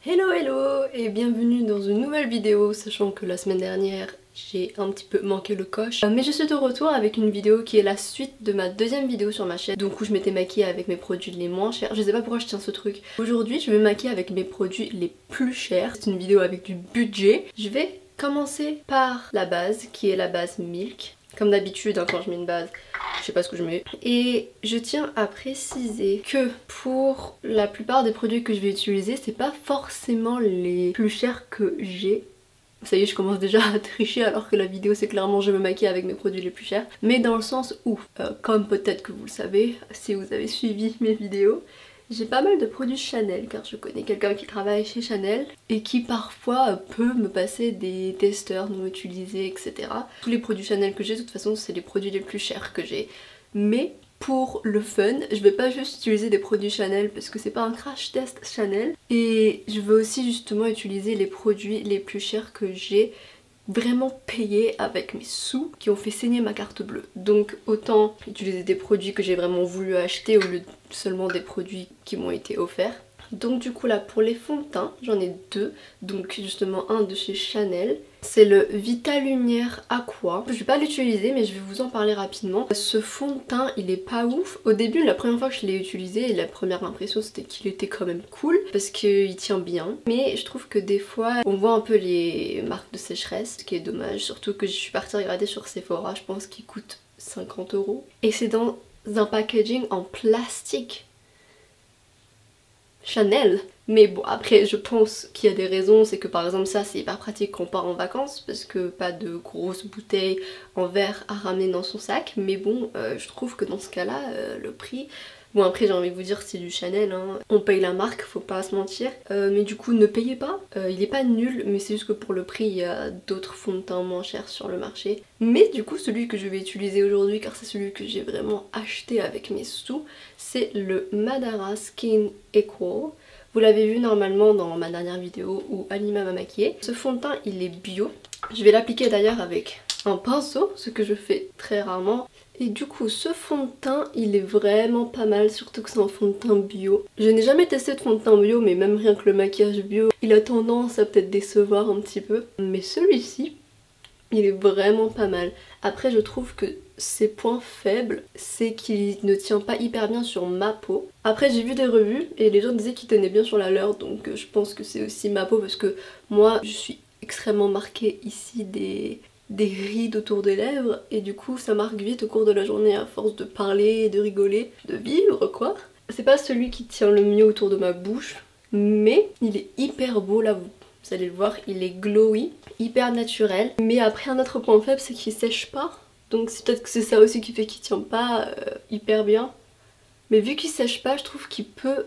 Hello hello et bienvenue dans une nouvelle vidéo, sachant que la semaine dernière j'ai un petit peu manqué le coche. Mais je suis de retour avec une vidéo qui est la suite de ma deuxième vidéo sur ma chaîne, donc où je m'étais maquillée avec mes produits les moins chers. Je sais pas pourquoi je tiens ce truc. Aujourd'hui je vais me maquiller avec mes produits les plus chers. C'est une vidéo avec du budget. Je vais commencer par la base qui est la base Milk. Comme d'habitude hein, quand je mets une base, je sais pas ce que je mets. Et je tiens à préciser que pour la plupart des produits que je vais utiliser, c'est pas forcément les plus chers que j'ai. Ça y est, je commence déjà à tricher alors que la vidéo c'est clairement je me maquille avec mes produits les plus chers. Mais dans le sens où, comme peut-être que vous le savez, si vous avez suivi mes vidéos, j'ai pas mal de produits Chanel car je connais quelqu'un qui travaille chez Chanel et qui parfois peut me passer des testeurs non utilisés, etc. Tous les produits Chanel que j'ai, de toute façon, c'est les produits les plus chers que j'ai. Mais pour le fun, je vais pas juste utiliser des produits Chanel parce que c'est pas un crash test Chanel. Et je veux aussi justement utiliser les produits les plus chers que j'ai vraiment payé avec mes sous qui ont fait saigner ma carte bleue. Donc autant utiliser des produits que j'ai vraiment voulu acheter au lieu de seulement des produits qui m'ont été offerts. Donc du coup là pour les fonds de teint, j'en ai deux. Donc justement un de chez Chanel. C'est le Vita Lumière Aqua. Je vais pas l'utiliser mais je vais vous en parler rapidement. Ce fond de teint il est pas ouf. Au début la première fois que je l'ai utilisé, la première impression c'était qu'il était quand même cool parce qu'il tient bien. Mais je trouve que des fois on voit un peu les marques de sécheresse, ce qui est dommage. Surtout que je suis partie regarder sur Sephora, je pense qu'il coûte 50 €. Et c'est dans un packaging en plastique. Chanel. Mais bon après je pense qu'il y a des raisons, c'est que par exemple ça c'est hyper pratique quand on part en vacances parce que pas de grosses bouteilles en verre à ramener dans son sac. Mais bon je trouve que dans ce cas là le prix... Bon après j'ai envie de vous dire c'est du Chanel hein. On paye la marque, faut pas se mentir. Mais du coup ne payez pas, il est pas nul mais c'est juste que pour le prix il y a d'autres fonds de teint moins chers sur le marché. Mais du coup celui que je vais utiliser aujourd'hui car c'est celui que j'ai vraiment acheté avec mes sous, c'est le Madara Skin Equal. Vous l'avez vu normalement dans ma dernière vidéo où Alima m'a maquillée. Ce fond de teint il est bio. Je vais l'appliquer d'ailleurs avec un pinceau, ce que je fais très rarement. Et du coup ce fond de teint il est vraiment pas mal, surtout que c'est un fond de teint bio. Je n'ai jamais testé de fond de teint bio mais même rien que le maquillage bio il a tendance à peut-être décevoir un petit peu. Mais celui-ci il est vraiment pas mal. Après je trouve que ses points faibles c'est qu'il ne tient pas hyper bien sur ma peau. Après j'ai vu des revues et les gens disaient qu'il tenait bien sur la leur, donc je pense que c'est aussi ma peau parce que moi je suis extrêmement marquée ici des rides autour des lèvres et du coup ça marque vite au cours de la journée à force de parler, de rigoler, de vivre quoi. C'est pas celui qui tient le mieux autour de ma bouche mais il est hyper beau là, vous allez le voir, il est glowy, hyper naturel. Mais après un autre point faible c'est qu'il sèche pas. Donc c'est peut-être que c'est ça aussi qui fait qu'il tient pas hyper bien. Mais vu qu'il sèche pas, je trouve qu'il peut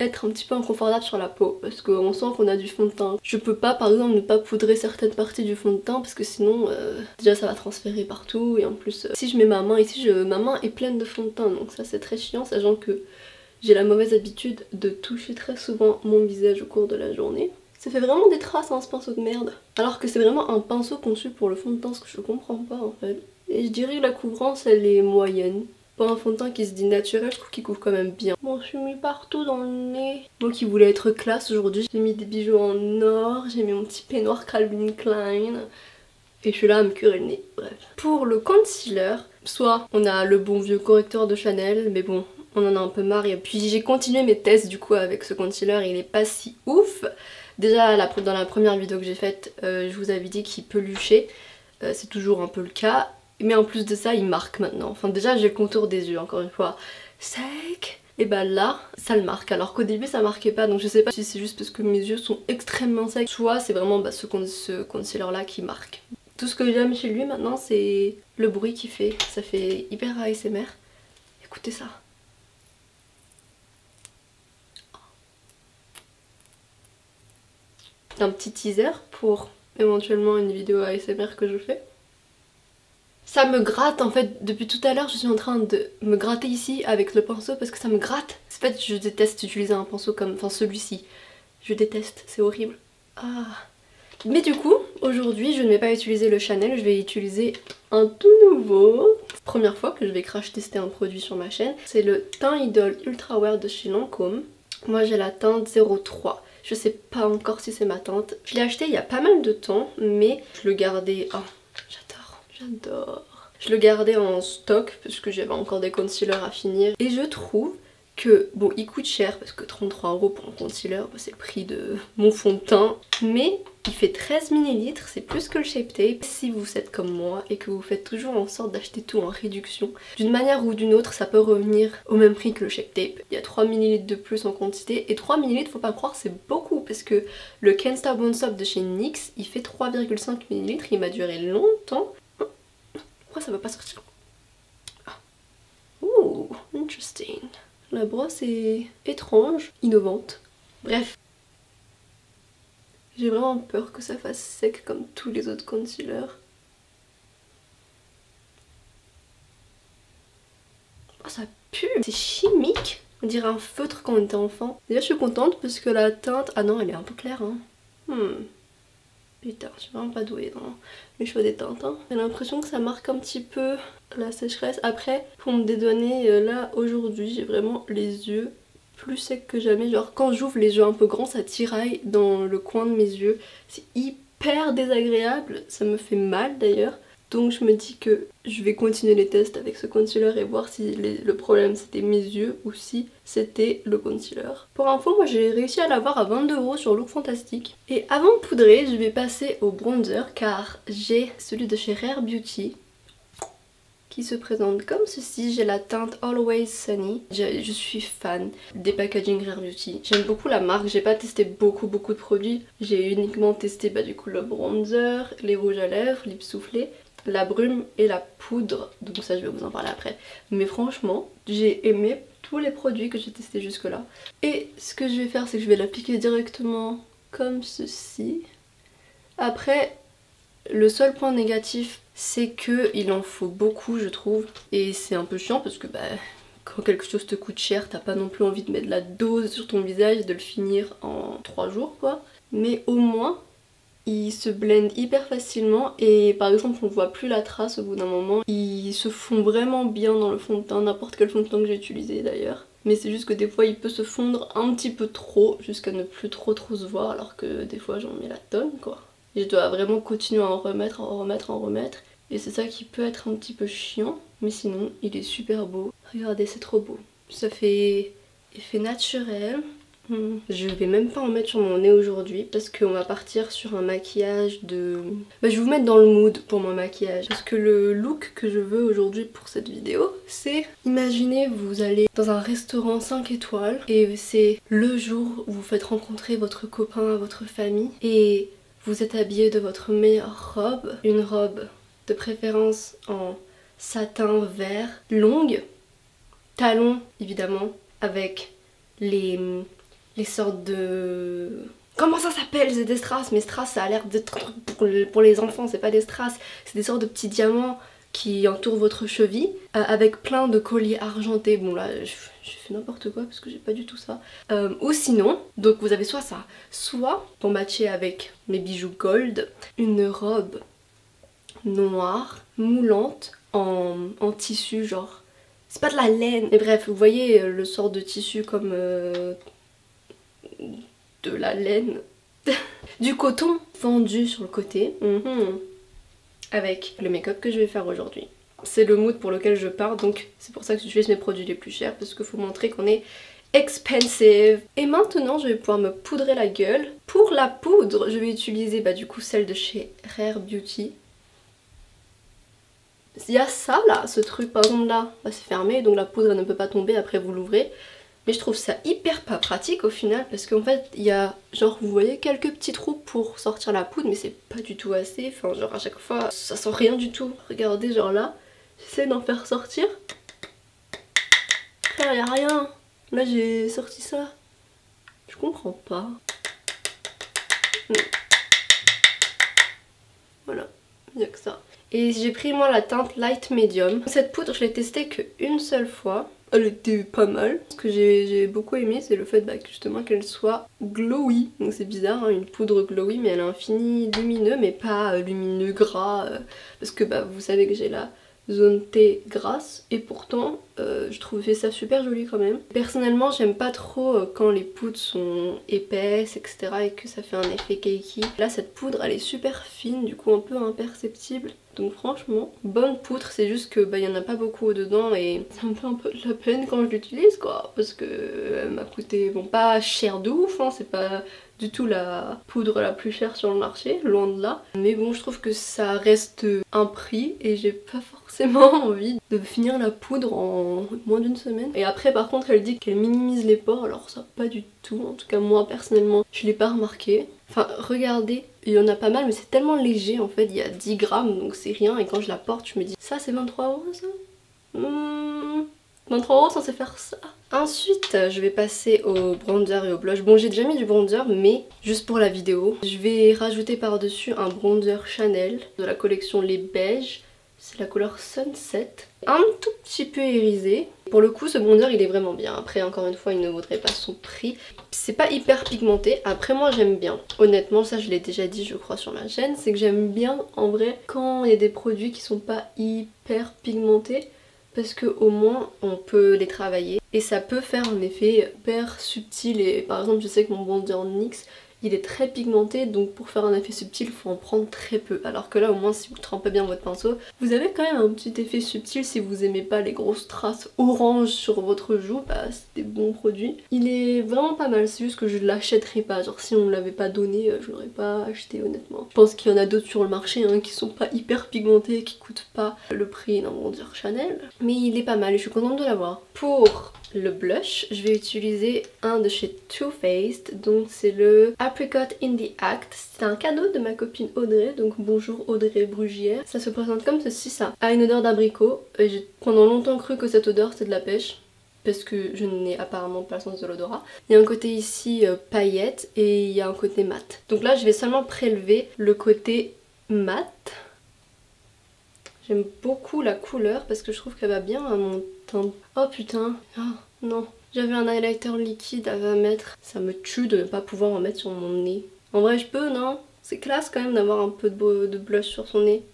être un petit peu inconfortable sur la peau. Parce qu'on sent qu'on a du fond de teint. Je peux pas par exemple ne pas poudrer certaines parties du fond de teint parce que sinon déjà ça va transférer partout. Et en plus si je mets ma main ici, ma main est pleine de fond de teint. Donc ça c'est très chiant, sachant que j'ai la mauvaise habitude de toucher très souvent mon visage au cours de la journée. Ça fait vraiment des traces hein, ce pinceau de merde. Alors que c'est vraiment un pinceau conçu pour le fond de teint, ce que je comprends pas en fait. Et je dirais que la couvrance elle est moyenne. Pour un fond de teint qui se dit naturel, je trouve qu'il couvre quand même bien. Bon, je suis mis partout dans le nez. Moi qui voulais être classe aujourd'hui, j'ai mis des bijoux en or, j'ai mis mon petit peignoir Calvin Klein. Et je suis là à me curer le nez, bref. Pour le concealer, soit on a le bon vieux correcteur de Chanel, mais bon, on en a un peu marre. Et puis j'ai continué mes tests du coup avec ce concealer, il est pas si ouf. Déjà dans la première vidéo que j'ai faite, je vous avais dit qu'il peluchait, c'est toujours un peu le cas. Mais en plus de ça il marque maintenant, enfin déjà j'ai le contour des yeux encore une fois sec. Et bah là ça le marque alors qu'au début ça marquait pas, donc je sais pas si c'est juste parce que mes yeux sont extrêmement secs, soit c'est vraiment ce concealer là qui marque. Tout ce que j'aime chez lui maintenant c'est le bruit qu'il fait, ça fait hyper ASMR. Écoutez ça. Un petit teaser pour éventuellement une vidéo ASMR que je fais. Ça me gratte en fait, depuis tout à l'heure je suis en train de me gratter ici avec le pinceau parce que ça me gratte. En fait je déteste utiliser un pinceau comme, enfin celui-ci. Je déteste, c'est horrible. Ah. Mais du coup, aujourd'hui je ne vais pas utiliser le Chanel, je vais utiliser un tout nouveau. Première fois que je vais crash tester un produit sur ma chaîne. C'est le Teint Idol Ultra Wear de chez Lancôme. Moi j'ai la teinte 03. Je sais pas encore si c'est ma teinte. Je l'ai acheté il y a pas mal de temps, mais je le gardais... Oh, j'adore. Je le gardais en stock parce que j'avais encore des concealers à finir. Et je trouve que, bon, il coûte cher parce que 33 € pour un concealer, bah, c'est le prix de mon fond de teint. Mais il fait 13 ml, c'est plus que le Shape Tape. Si vous êtes comme moi et que vous faites toujours en sorte d'acheter tout en réduction, d'une manière ou d'une autre, ça peut revenir au même prix que le Shape Tape. Il y a 3 ml de plus en quantité. Et 3 ml, faut pas croire, c'est beaucoup parce que le Can't Stop Won't Stop de chez NYX, il fait 3,5 ml. Il m'a duré longtemps. Pourquoi ça va pas sortir? Ah. Ouh, interesting. La brosse est étrange, innovante. Bref. J'ai vraiment peur que ça fasse sec comme tous les autres concealers. Oh, ça pue! C'est chimique! On dirait un feutre quand on était enfant. Déjà, je suis contente parce que la teinte... Ah non, elle est un peu claire, hein. Putain, je suis vraiment pas douée dans les choix des teintes, hein. J'ai l'impression que ça marque un petit peu la sécheresse. Après, pour me dédouaner, là, aujourd'hui, j'ai vraiment les yeux plus secs que jamais. Genre, quand j'ouvre les yeux un peu grands, ça tiraille dans le coin de mes yeux. C'est hyper désagréable. Ça me fait mal, d'ailleurs. Donc je me dis que je vais continuer les tests avec ce concealer et voir si le problème c'était mes yeux ou si c'était le concealer. Pour info, moi j'ai réussi à l'avoir à 22 € sur Look Fantastic. Et avant de poudrer, je vais passer au bronzer car j'ai celui de chez Rare Beauty qui se présente comme ceci. J'ai la teinte Always Sunny. Je suis fan des packaging Rare Beauty. J'aime beaucoup la marque. J'ai pas testé beaucoup de produits. J'ai uniquement testé du coup le bronzer, les rouges à lèvres, lip soufflé, la brume et la poudre, donc ça je vais vous en parler après. Mais franchement, j'ai aimé tous les produits que j'ai testés jusque là. Et ce que je vais faire, c'est que je vais l'appliquer directement comme ceci. Après, le seul point négatif, c'est que il en faut beaucoup, je trouve. Et c'est un peu chiant parce que quand quelque chose te coûte cher, t'as pas non plus envie de mettre de la dose sur ton visage et de le finir en 3 jours quoi. Mais au moins, il se blende hyper facilement et par exemple on voit plus la trace au bout d'un moment. Il se fond vraiment bien dans le fond de teint, n'importe quel fond de teint que j'ai utilisé d'ailleurs. Mais c'est juste que des fois il peut se fondre un petit peu trop jusqu'à ne plus trop se voir alors que des fois j'en mets la tonne quoi. Et je dois vraiment continuer à en remettre, et c'est ça qui peut être un petit peu chiant. Mais sinon il est super beau. Regardez, c'est trop beau. Ça fait effet naturel. Je vais même pas en mettre sur mon nez aujourd'hui parce qu'on va partir sur un maquillage de... je vais vous mettre dans le mood pour mon maquillage. Parce que le look que je veux aujourd'hui pour cette vidéo, c'est... Imaginez, vous allez dans un restaurant 5 étoiles et c'est le jour où vous faites rencontrer votre copain à votre famille et vous êtes habillé de votre meilleure robe. Une robe de préférence en satin vert, longue, talons évidemment, avec les sortes de... Comment ça s'appelle? C'est des strass, mais strass ça a l'air d'être pour les enfants, c'est pas des strass, c'est des sortes de petits diamants qui entourent votre cheville avec plein de colliers argentés. Bon là je fais n'importe quoi parce que j'ai pas du tout ça. Ou sinon, donc vous avez soit ça, soit pour matcher avec mes bijoux gold, une robe noire, moulante, en tissu genre... C'est pas de la laine, mais bref, vous voyez le sort de tissu comme... de la laine, du coton fendu sur le côté, avec le make-up que je vais faire aujourd'hui. C'est le mood pour lequel je pars, donc c'est pour ça que j'utilise mes produits les plus chers, parce qu'il faut montrer qu'on est expensive. Et maintenant je vais pouvoir me poudrer la gueule. Pour la poudre, je vais utiliser du coup celle de chez Rare Beauty. Il y a ça là, ce truc par exemple là, c'est fermé donc la poudre elle ne peut pas tomber, après vous l'ouvrez. Mais je trouve ça hyper pas pratique au final parce qu'en fait il y a genre vous voyez quelques petits trous pour sortir la poudre mais c'est pas du tout assez, enfin genre à chaque fois ça sort rien du tout. Regardez genre là, j'essaie d'en faire sortir. Frère y a rien, là j'ai sorti ça. Je comprends pas. Voilà, il n'y a que ça. Et j'ai pris moi la teinte Light Medium. Cette poudre je l'ai testée qu'une seule fois. Elle était pas mal. Ce que j'ai beaucoup aimé c'est le fait justement qu'elle soit glowy. Donc c'est bizarre hein, une poudre glowy mais elle a un fini lumineux mais pas lumineux gras. Parce que vous savez que j'ai la zone T grasse et pourtant je trouvais ça super joli quand même. Personnellement j'aime pas trop quand les poudres sont épaisses etc. et que ça fait un effet cakey. Là cette poudre elle est super fine, du coup un peu imperceptible. Donc franchement, bonne poudre, c'est juste que bah, y en a pas beaucoup dedans et ça me fait un peu de la peine quand je l'utilise quoi. Parce que elle m'a coûté, bon pas cher de ouf, hein, c'est pas du tout la poudre la plus chère sur le marché, loin de là. Mais bon, je trouve que ça reste un prix et j'ai pas forcément envie de finir la poudre en moins d'une semaine. Et après par contre elle dit qu'elle minimise les pores, alors ça pas du tout. En tout cas moi personnellement je l'ai pas remarqué. Enfin regardez, il y en a pas mal mais c'est tellement léger en fait, il y a 10 grammes donc c'est rien et quand je la porte je me dis ça c'est 23 € ça 23 € censé faire ça. Ensuite je vais passer au bronzer et au blush. Bon j'ai déjà mis du bronzer mais juste pour la vidéo. Je vais rajouter par dessus un bronzer Chanel de la collection Les Beiges. C'est la couleur Sunset. Un tout petit peu irisé. Pour le coup ce bronzer il est vraiment bien. Après encore une fois il ne vaudrait pas son prix. C'est pas hyper pigmenté. Après moi j'aime bien. Honnêtement ça je l'ai déjà dit je crois sur ma chaîne. C'est que j'aime bien en vrai quand il y a des produits qui sont pas hyper pigmentés. Parce que au moins on peut les travailler. Et ça peut faire un effet hyper subtil. Et par exemple je sais que mon bronzer NYX il est très pigmenté, donc pour faire un effet subtil il faut en prendre très peu. Alors que là au moins si vous trempez bien votre pinceau, vous avez quand même un petit effet subtil. Si vous aimez pas les grosses traces orange sur votre joue, bah c'est des bons produits. Il est vraiment pas mal, c'est juste que je l'achèterai pas. Genre si on me l'avait pas donné, je l'aurais pas acheté honnêtement. Je pense qu'il y en a d'autres sur le marché hein, qui sont pas hyper pigmentés, qui coûtent pas le prix d'un bronzer Chanel. Mais il est pas mal et je suis contente de l'avoir. Pour le blush, je vais utiliser un de chez Too Faced, donc c'est le Apricot in the Act. C'est un cadeau de ma copine Audrey, donc bonjour Audrey Brugière. Ça se présente comme ceci, ça a une odeur d'abricot et j'ai pendant longtemps cru que cette odeur c'était de la pêche parce que je n'ai apparemment pas le sens de l'odorat. Il y a un côté ici paillette et il y a un côté mat. Donc là je vais seulement prélever le côté mat. J'aime beaucoup la couleur parce que je trouve qu'elle va bien à mon teint. Oh putain, oh non. J'avais un highlighter liquide à mettre. Ça me tue de ne pas pouvoir en mettre sur mon nez. En vrai je peux non? C'est classe quand même d'avoir un peu de blush sur son nez.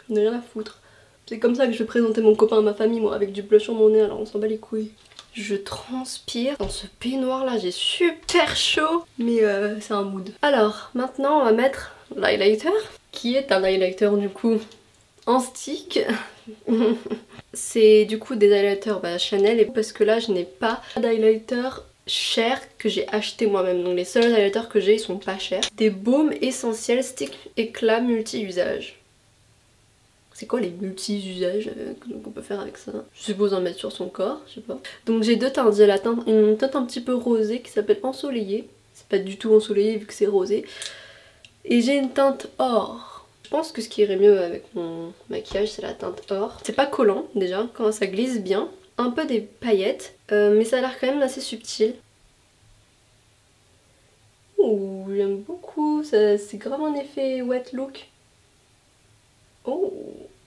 J'en ai rien à foutre. C'est comme ça que je vais présenter mon copain à ma famille moi, avec du blush sur mon nez, alors on s'en bat les couilles. Je transpire dans ce peignoir là, j'ai super chaud. Mais c'est un mood. Alors maintenant on va mettre l'highlighter. Qui est un highlighter du coup en stick. C'est du coup des highlighters Chanel et parce que là je n'ai pas d'highlighter cher que j'ai acheté moi-même. Donc les seuls highlighters que j'ai ils sont pas chers. Des baumes essentiels stick éclat multi-usage. C'est quoi les multi-usages qu'on peut faire avec ça? Je suppose en mettre sur son corps, je sais pas. Donc j'ai deux teintes, j'ai une teinte un petit peu rosée qui s'appelle ensoleillée. C'est pas du tout ensoleillé vu que c'est rosé. Et j'ai une teinte or. Je pense que ce qui irait mieux avec mon maquillage c'est la teinte or. C'est pas collant déjà, quand ça glisse bien. Un peu des paillettes, mais ça a l'air quand même assez subtil. Ouh, j'aime beaucoup, c'est grave un effet wet look. Oh.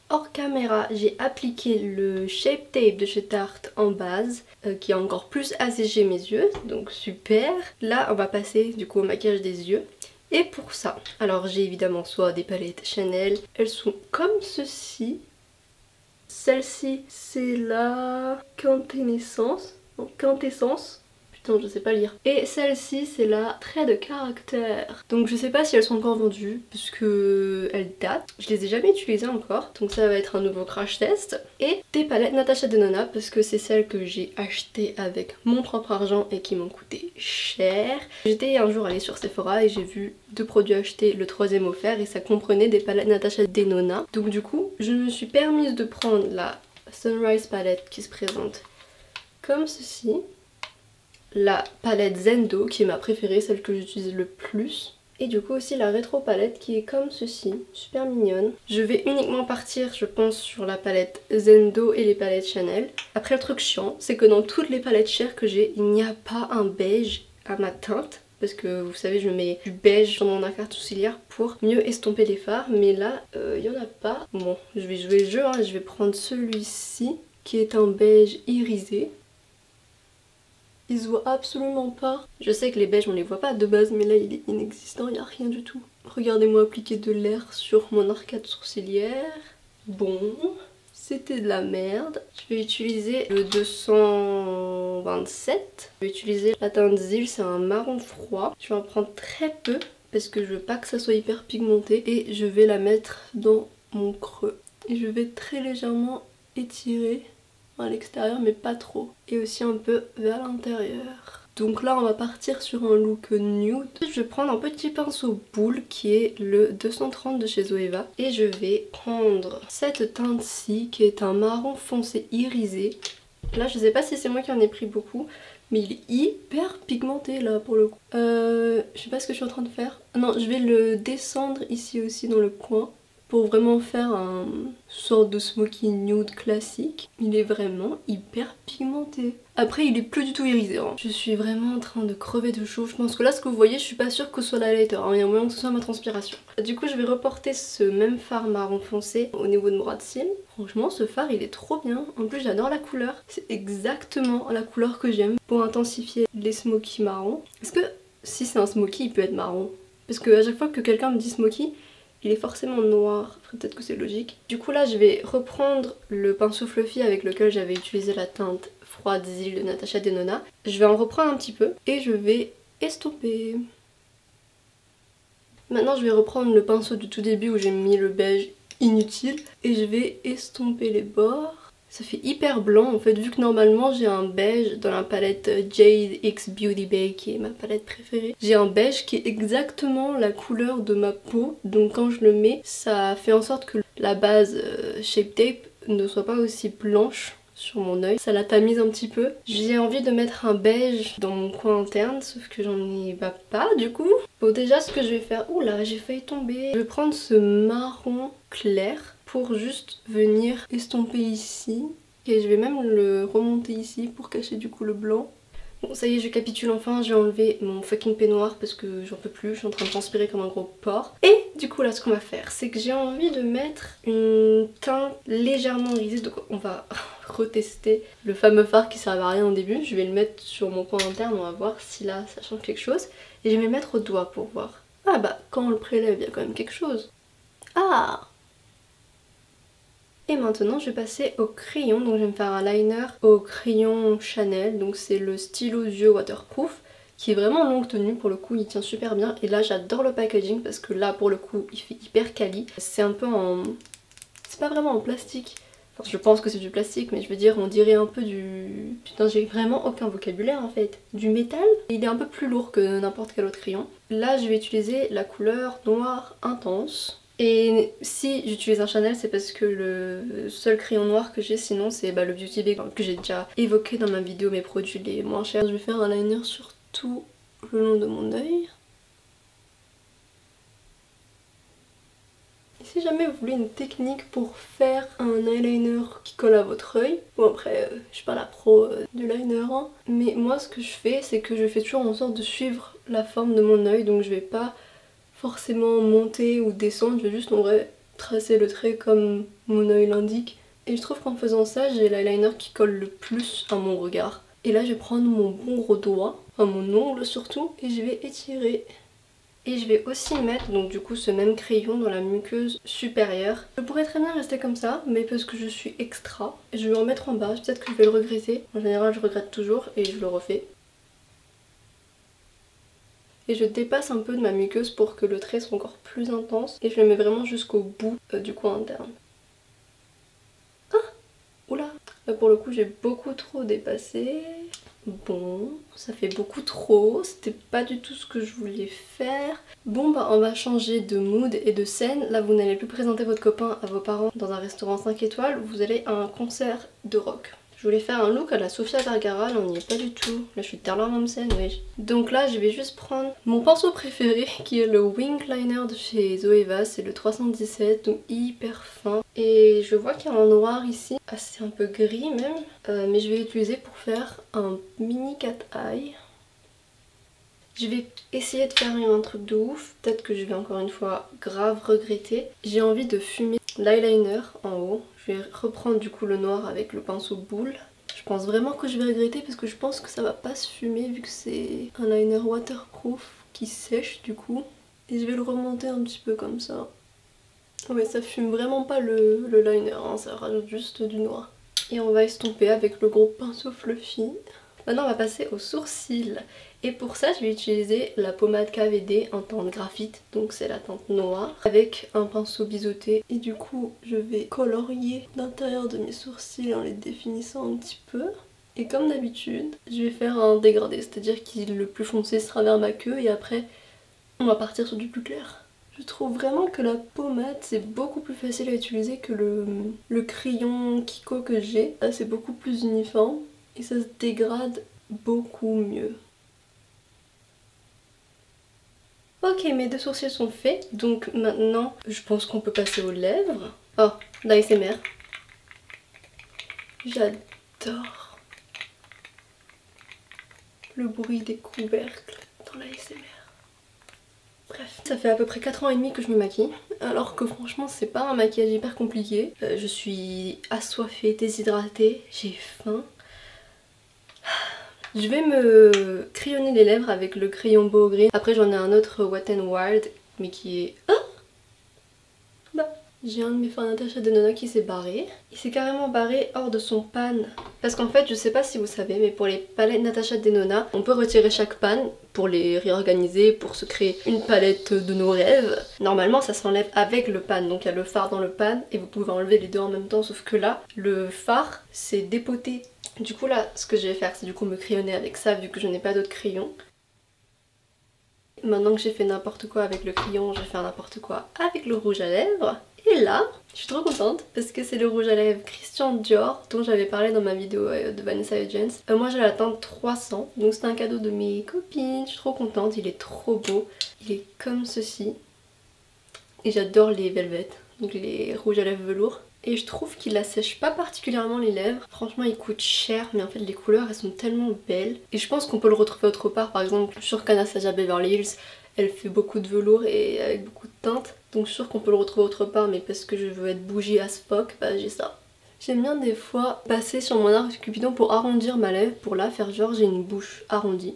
Hors caméra, j'ai appliqué le Shape Tape de chez Tarte en base qui a encore plus asséché mes yeux, donc super. Là on va passer du coup au maquillage des yeux. Et pour ça, alors j'ai évidemment soit des palettes Chanel, elles sont comme ceci. Celle-ci c'est la Quintessence, non, Quintessence. Putain je sais pas lire. Et celle-ci c'est la Trait de caractère. Donc je sais pas si elles sont encore vendues puisque elles datent. Je les ai jamais utilisées encore. Donc ça va être un nouveau crash test. Et des palettes Natasha Denona parce que c'est celles que j'ai achetées avec mon propre argent et qui m'ont coûté cher. J'étais un jour allée sur Sephora et j'ai vu deux produits achetés, le troisième offert et ça comprenait des palettes Natasha Denona. Donc du coup je me suis permise de prendre la Sunrise palette qui se présente comme ceci. La palette Zendo qui est ma préférée, celle que j'utilise le plus. Et du coup aussi la rétro palette qui est comme ceci, super mignonne. Je vais uniquement partir je pense sur la palette Zendo et les palettes Chanel. Après le truc chiant, c'est que dans toutes les palettes chères que j'ai, il n'y a pas un beige à ma teinte. Parce que vous savez je mets du beige sur mon arcade sourcilière pour mieux estomper les fards. Mais là il n'y en a pas. Bon je vais jouer le jeu, hein. Je vais prendre celui-ci qui est un beige irisé. Il se voit absolument pas. Je sais que les beiges on les voit pas de base mais là il est inexistant, il n'y a rien du tout. Regardez-moi appliquer de l'air sur mon arcade sourcilière. Bon. c'était de la merde. Je vais utiliser le 227. Je vais utiliser la teinte Zil, c'est un marron froid. Je vais en prendre très peu parce que je veux pas que ça soit hyper pigmenté. Et je vais la mettre dans mon creux. Et je vais très légèrement étirer à l'extérieur mais pas trop. Et aussi un peu vers l'intérieur. Donc là on va partir sur un look nude. Je vais prendre un petit pinceau boule qui est le 230 de chez Zoeva. Et je vais prendre cette teinte-ci qui est un marron foncé irisé. Là je sais pas si c'est moi qui en ai pris beaucoup, mais il est hyper pigmenté là pour le coup. Je sais pas ce que je suis en train de faire. Non, je vais le descendre ici aussi dans le coin. Pour vraiment faire un sorte de smoky nude classique. Il est vraiment hyper pigmenté. Après il est plus du tout irisé hein. Je suis vraiment en train de crever de chaud. Je pense que là ce que vous voyez je suis pas sûre que ce soit l'highlighter hein. Il y a moyen que ce soit ma transpiration. Du coup je vais reporter ce même fard marron foncé au niveau de mon ras de cils. Franchement ce fard il est trop bien. En plus j'adore la couleur. C'est exactement la couleur que j'aime pour intensifier les smoky marrons. Est-ce que si c'est un smoky il peut être marron? Parce que à chaque fois que quelqu'un me dit smoky il est forcément noir, peut-être que c'est logique. Du coup là je vais reprendre le pinceau fluffy avec lequel j'avais utilisé la teinte froide Zil de Natasha Denona. Je vais en reprendre un petit peu et je vais estomper. Maintenant je vais reprendre le pinceau du tout début où j'ai mis le beige inutile et je vais estomper les bords. Ça fait hyper blanc en fait vu que normalement j'ai un beige dans la palette Jade X Beauty Bay qui est ma palette préférée. J'ai un beige qui est exactement la couleur de ma peau donc quand je le mets ça fait en sorte que la base Shape Tape ne soit pas aussi blanche sur mon œil. Ça la tamise un petit peu. J'ai envie de mettre un beige dans mon coin interne sauf que j'en ai pas du coup. Bon déjà ce que je vais faire... Oula j'ai failli tomber. Je vais prendre ce marron clair pour juste venir estomper ici. Et je vais même le remonter ici pour cacher du coup le blanc. Bon ça y est je capitule enfin, j'ai enlevé mon fucking peignoir parce que j'en peux plus, je suis en train de transpirer comme un gros porc. Et du coup là ce qu'on va faire c'est que j'ai envie de mettre une teinte légèrement irisée, donc on va retester le fameux fard qui servait à rien au début. Je vais le mettre sur mon coin interne, on va voir si là ça change quelque chose. Et je vais le mettre au doigt pour voir. Ah bah quand on le prélève il y a quand même quelque chose. Ah! Et maintenant je vais passer au crayon, donc je vais me faire un liner au crayon Chanel, donc c'est le stylo yeux waterproof qui est vraiment longue tenue pour le coup, il tient super bien et là j'adore le packaging parce que là pour le coup il fait hyper quali. C'est un peu en... c'est pas vraiment en plastique, enfin je pense que c'est du plastique mais je veux dire on dirait un peu du... Putain j'ai vraiment aucun vocabulaire en fait. Du métal. Il est un peu plus lourd que n'importe quel autre crayon. Là je vais utiliser la couleur noir intense. Et si j'utilise un Chanel c'est parce que le seul crayon noir que j'ai sinon c'est le Beauty Bay que j'ai déjà évoqué dans ma vidéo mes produits les moins chers. Je vais faire un liner sur tout le long de mon œil. Et si jamais vous voulez une technique pour faire un eyeliner qui colle à votre œil, bon après je suis pas la pro du liner hein, mais moi ce que je fais c'est que je fais toujours en sorte de suivre la forme de mon œil, donc je vais pas forcément monter ou descendre, je vais juste en vrai tracer le trait comme mon œil l'indique. Et je trouve qu'en faisant ça, j'ai l'eyeliner qui colle le plus à mon regard. Et là je vais prendre mon bon gros doigt, enfin mon ongle surtout, et je vais étirer. Et je vais aussi mettre donc du coup ce même crayon dans la muqueuse supérieure. Je pourrais très bien rester comme ça, mais parce que je suis extra, je vais en mettre en bas, peut-être que je vais le regretter. En général je regrette toujours et je le refais. Et je dépasse un peu de ma muqueuse pour que le trait soit encore plus intense. Et je le mets vraiment jusqu'au bout du coin interne. Ah! Oula! Là pour le coup j'ai beaucoup trop dépassé. Bon, ça fait beaucoup trop, c'était pas du tout ce que je voulais faire. Bon bah on va changer de mood et de scène. Là vous n'allez plus présenter votre copain à vos parents dans un restaurant 5 étoiles, vous allez à un concert de rock. Je voulais faire un look à la Sofia Vergara, là on n'y est pas du tout. Là je suis Taylor Momsen, oui. Donc là je vais juste prendre mon pinceau préféré qui est le Wing Liner de chez Zoeva, c'est le 317, donc hyper fin. Et je vois qu'il y a un noir ici, assez un peu gris même, mais je vais l'utiliser pour faire un mini cat eye. Je vais essayer de faire un truc de ouf, peut-être que je vais encore une fois grave regretter. J'ai envie de fumer l'eyeliner en haut. Je vais reprendre du coup le noir avec le pinceau boule. Je pense vraiment que je vais regretter parce que je pense que ça va pas se fumer vu que c'est un liner waterproof qui sèche du coup. Et je vais le remonter un petit peu comme ça. Ouais, ça fume vraiment pas le liner, hein, ça rajoute juste du noir. Et on va estomper avec le gros pinceau fluffy. Maintenant on va passer aux sourcils. Et pour ça je vais utiliser la pommade KVD en teinte graphite, donc c'est la teinte noire, avec un pinceau biseauté. Et du coup je vais colorier l'intérieur de mes sourcils en les définissant un petit peu. Et comme d'habitude, je vais faire un dégradé, c'est-à-dire que le plus foncé sera vers ma queue et après on va partir sur du plus clair. Je trouve vraiment que la pommade c'est beaucoup plus facile à utiliser que le crayon Kiko que j'ai. Là c'est beaucoup plus uniforme et ça se dégrade beaucoup mieux. Ok, mes deux sourcils sont faits, donc maintenant je pense qu'on peut passer aux lèvres. Oh, l'ASMR. J'adore le bruit des couvercles dans l'ASMR. Bref, ça fait à peu près 4 ans et demi que je me maquille, alors que franchement c'est pas un maquillage hyper compliqué. Je suis assoiffée, déshydratée, j'ai faim. Je vais me crayonner les lèvres avec le crayon Boho Green. Après j'en ai un autre Wet n Wild, mais qui est... Ah bah, j'ai un de mes fards Natasha Denona qui s'est barré. Il s'est carrément barré hors de son pan. Parce qu'en fait, je sais pas si vous savez, mais pour les palettes Natasha Denona, on peut retirer chaque pan pour les réorganiser, pour se créer une palette de nos rêves. Normalement, ça s'enlève avec le pan. Donc il y a le fard dans le pan et vous pouvez enlever les deux en même temps. Sauf que là, le fard, c'est dépoté. Du coup là, ce que je vais faire, c'est du coup me crayonner avec ça vu que je n'ai pas d'autres crayons. Maintenant que j'ai fait n'importe quoi avec le crayon, je vais faire n'importe quoi avec le rouge à lèvres. Et là, je suis trop contente parce que c'est le rouge à lèvres Christian Dior dont j'avais parlé dans ma vidéo de Vanessa Hudgens. Moi j'ai la teinte 300, donc c'est un cadeau de mes copines, je suis trop contente, il est trop beau. Il est comme ceci. Et j'adore les velvet, donc les rouges à lèvres velours. Et je trouve qu'il assèche pas particulièrement les lèvres. Franchement il coûte cher, mais en fait les couleurs elles sont tellement belles. Et je pense qu'on peut le retrouver autre part, par exemple sur Anastasia Beverly Hills. Elle fait beaucoup de velours et avec beaucoup de teintes. Donc je suis sûre qu'on peut le retrouver autre part, mais parce que je veux être bougie as fuck, bah j'ai ça. J'aime bien des fois passer sur mon arc Cupidon pour arrondir ma lèvre, pour là faire genre j'ai une bouche arrondie.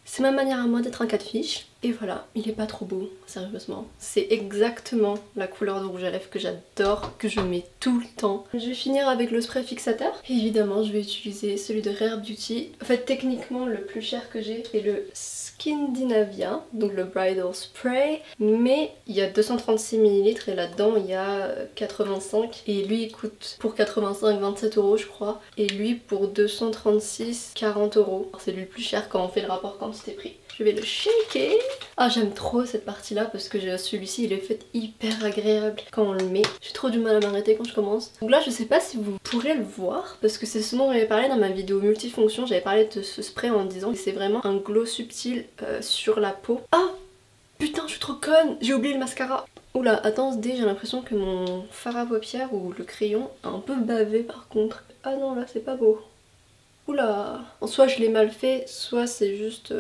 C'est ma manière à moi d'être un catfish. Et voilà, il est pas trop beau, sérieusement. C'est exactement la couleur de rouge à lèvres que j'adore, que je mets tout le temps. Je vais finir avec le spray fixateur. Et évidemment, je vais utiliser celui de Rare Beauty. En fait, techniquement, le plus cher que j'ai, c'est le Skindinavia, donc le Bridal Spray. Mais il y a 236 ml et là-dedans, il y a 85. Et lui, il coûte pour 85, 27 € je crois. Et lui, pour 236, 40 €. C'est lui le plus cher quand on fait le rapport quantité-prix. Je vais le shaker. Ah j'aime trop cette partie là parce que celui-ci il est fait hyper agréable quand on le met. J'ai trop du mal à m'arrêter quand je commence. Donc là je sais pas si vous pourrez le voir parce que c'est ce dont j'avais parlé dans ma vidéo multifonction. J'avais parlé de ce spray en disant que c'est vraiment un glow subtil sur la peau. Ah putain je suis trop conne, j'ai oublié le mascara. Oula attends dès j'ai l'impression que mon fard à paupières ou le crayon a un peu bavé par contre. Ah non là c'est pas beau. Oula, soit je l'ai mal fait, soit c'est juste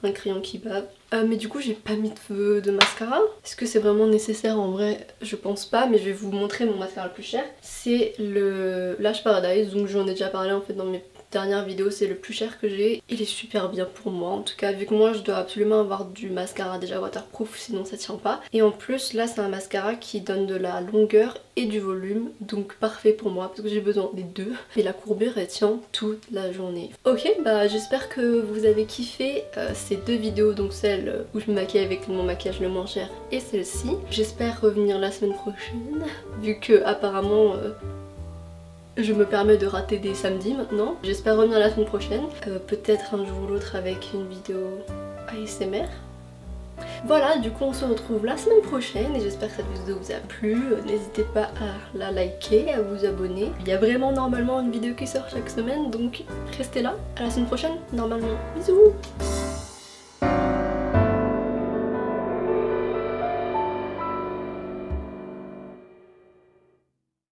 un crayon qui bave. Mais du coup j'ai pas mis de mascara. Est-ce que c'est vraiment nécessaire? En vrai je pense pas, mais je vais vous montrer mon mascara le plus cher. C'est le Lash Paradise, donc j'en ai déjà parlé en fait dans mes dernière vidéo, c'est le plus cher que j'ai. Il est super bien pour moi en tout cas, vu que moi je dois absolument avoir du mascara déjà waterproof sinon ça tient pas. Et en plus là c'est un mascara qui donne de la longueur et du volume, donc parfait pour moi parce que j'ai besoin des deux. Et la courbure elle tient toute la journée. Ok, bah j'espère que vous avez kiffé ces deux vidéos, donc celle où je me maquille avec mon maquillage le moins cher et celle-ci. J'espère revenir la semaine prochaine, vu que apparemment je me permets de rater des samedis maintenant. J'espère revenir la semaine prochaine, peut-être un jour ou l'autre avec une vidéo ASMR. Voilà, du coup on se retrouve la semaine prochaine et j'espère que cette vidéo vous a plu. N'hésitez pas à la liker, à vous abonner. Il y a vraiment normalement une vidéo qui sort chaque semaine, donc restez là. À la semaine prochaine, normalement. Bisous!